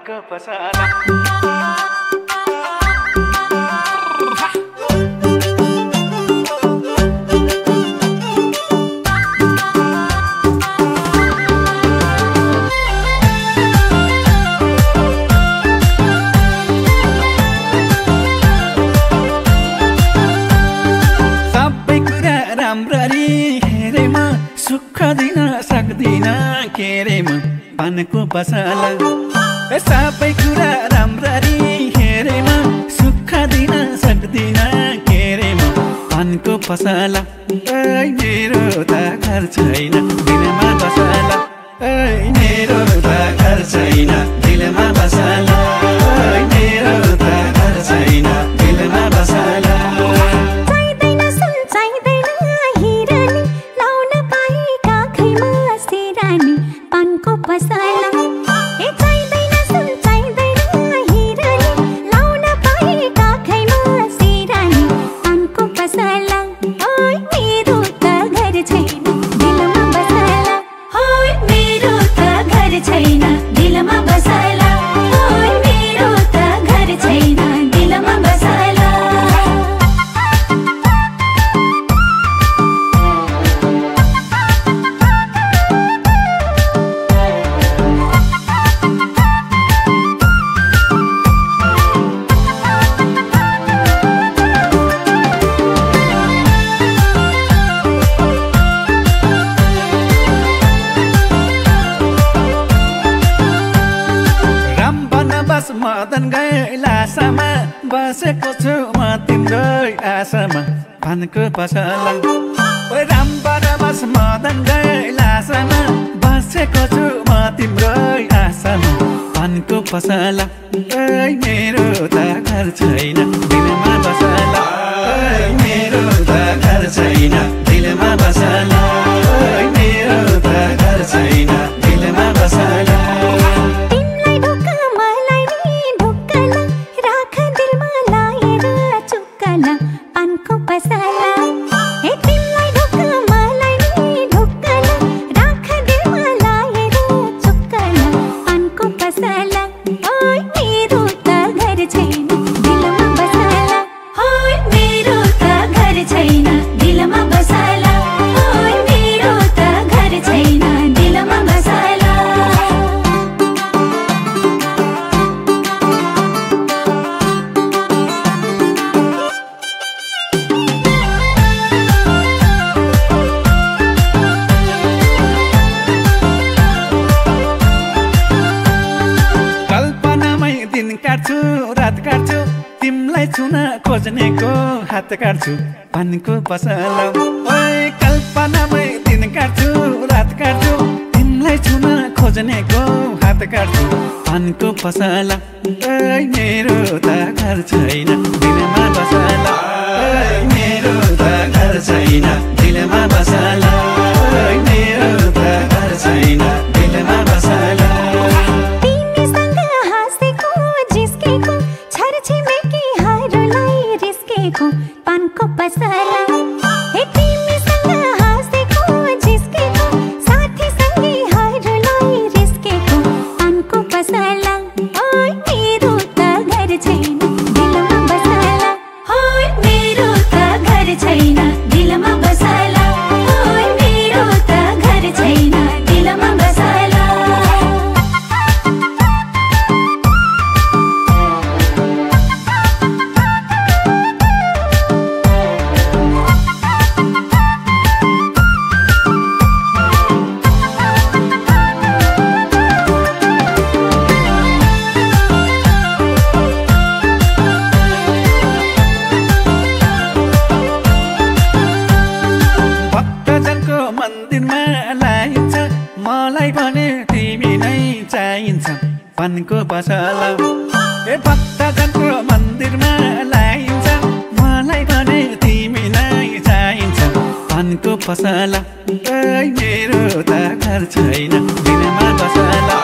पानको पसला सुख दिन सक्दिन के रे म पानको पसला सबै कुरा राम्ररी हेरेमा सुख दिन सक्दिन के रे म पानको पसला मेरो त घर छैन दिलमा बसला मेरो त घर छैन दिलमा बसला मेरो त घर छैन दिलमा बसला मदन गैलासामा बसेको छु म तिम्रो आशामा पानको पसला राम बनवास मदन गैलासामा बसेको छु म तिम्रो आशामा पानको पसला मेरो त घर छैन दिलमा बसला मेरो त घर छैन दिलमा बसला मेरो त घर छैन दिलमा बसला रात काट्छु तिमलाई छुन खोज्नेको हात काट्छु पानको पसला कल्पनामै दिन काट्छु रात काट्छु तिमलाई छुन खोज्नेको हात काट्छु पानको पसला मेरो त घर छैन दिलमा बसला मेरो त घर छैन दिलमा बसला मेरो त घर छैन दिलमा बसला पानको पसला तिमीसँग हाँसेको जिस्केको साथी सँगै हरूलाई रिस्केको पानको पसला मेरो त घर छैन दिलमा बसला मेरो त घर छैन दिलमा बसला मेरो त घर छैन दिलमा बसला मन्दिरमा लाइन्छ मलाई भने तिमी नै चाहिन्छ पानको पसला भक्तजनको मन्दिरमा लाइन्छ मलाई भने तिमी नै चाहिन्छ पानको पसला मेरो त घर छैन दिलमा बसला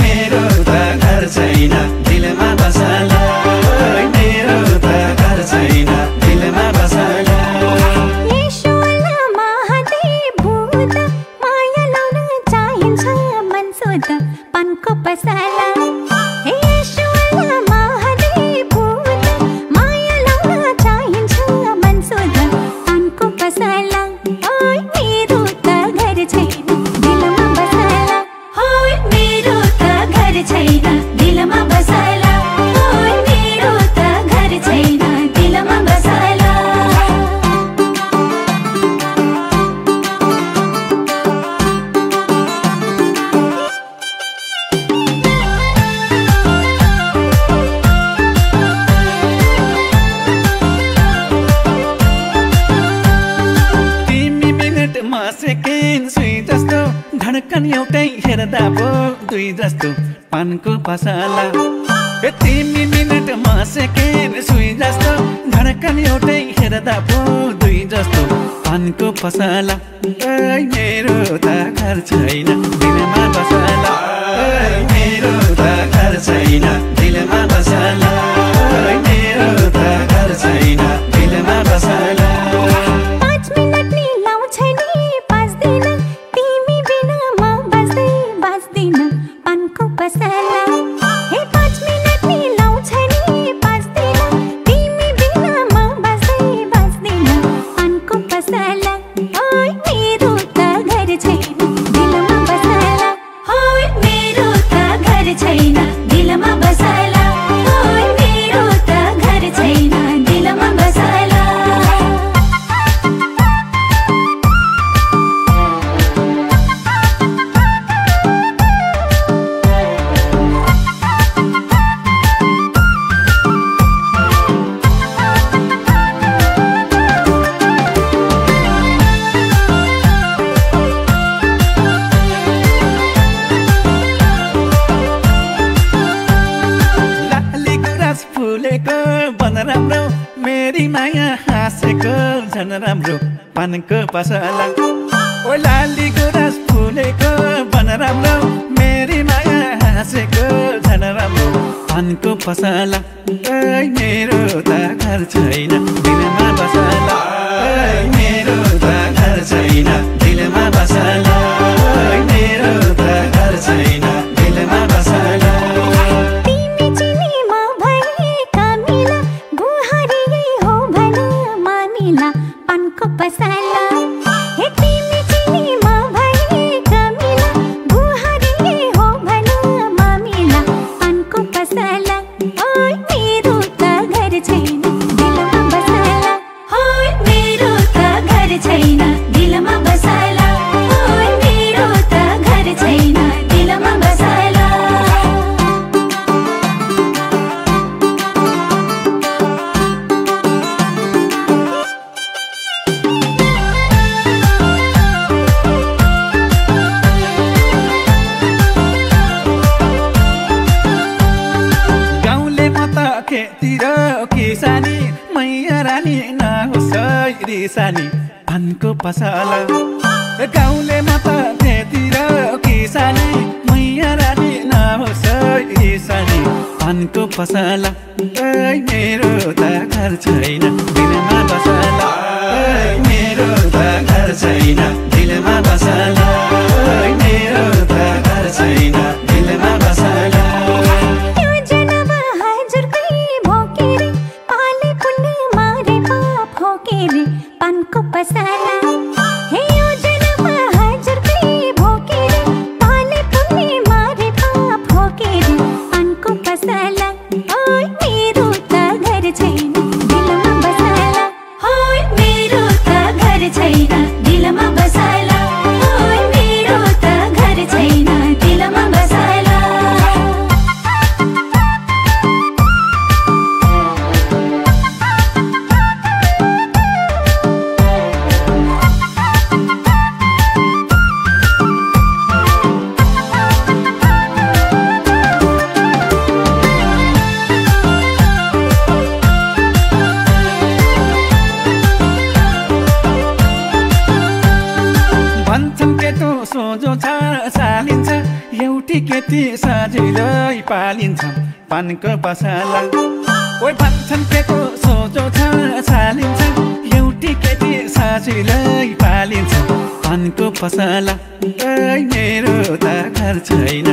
मेरो त घर छैन दिलमा बसला मेरो त घर छैन दिलमा बसला पानको पसला धडकन एउटै हेर्दा पो दुई जस्तो पानको पसला तिमी मिनट म सेकेन्ड सुई जस्तो धडकन एउटै हेर्दा पो दुई जस्तो पानको पसला मेरो त घर छैन दिलमा बसला मेरो त घर छैन दिलमा बसला मेरो त घर छैन दिलमा बसला 5 मिनट नि लाउँछ नि बस्दिन तिमी बिना म बस्दिन पानको पसला हे 5 मिनट नि लाउँछ नि बस्दिन तिमी बिना म बस्दिन पानको पसला ओइ मेरो त घर छैन दिलमा बसला ओइ मेरो त घर छैन दिलमा बसला ओइ मेरो त घर छैन दिलमा बसला फुलेको बन राम्रो मेरी माया हाँसेको झन राम्रो पानको पसला ओ लाली गुराँस फुलेको बन राम्रो मेरी माया हाँसेको झन राम्रो पानको पसला मेरो त घर छैन दिलमा बसला मेरो त घर छैन दिलमा बसला मेरो त घर छैन दिलमा बसला पानको पसला हे तिमी चिनी म भए कमिला गुहारी हो भन मामिला पानको पसला ओइ मेरो त घर छैन दिलमा बसला ओइ मेरो त घर छैन दिलमा बसला ओइ मेरो त घर छैन दिलमा बसला खेतिर किसानी मैया रानी नहोस् रिसानी पानको पसला गाउँले म त खेतिर किसानी मैया रानी नहोस् रिसानी पानको पसला मेरो त घर छैन दिलमा बसला मेरो त घर छैन दिलमा बसला मेरो त घर छैन दिलमा बसला पानको पसला हे योजना हजुर कई भोकेर पाले पुण्य मारे पाप होकेर पानको पसला ओइ मेरो त घर छैन दिलमा बसला ओइ मेरो त घर छैन दिलमा बसला ओइ मेरो त घर छैन दिलमा बसला भन्छन् केटो सोझो छ चालिन्छ एउटी केटी सजिलै पालिन्छ पानको पसला ओइ भन्छन् केटो सोझो छ चालिन्छ एउटी केटी सजिलै पालिन्छ पानको पसला मेरो त घर छैन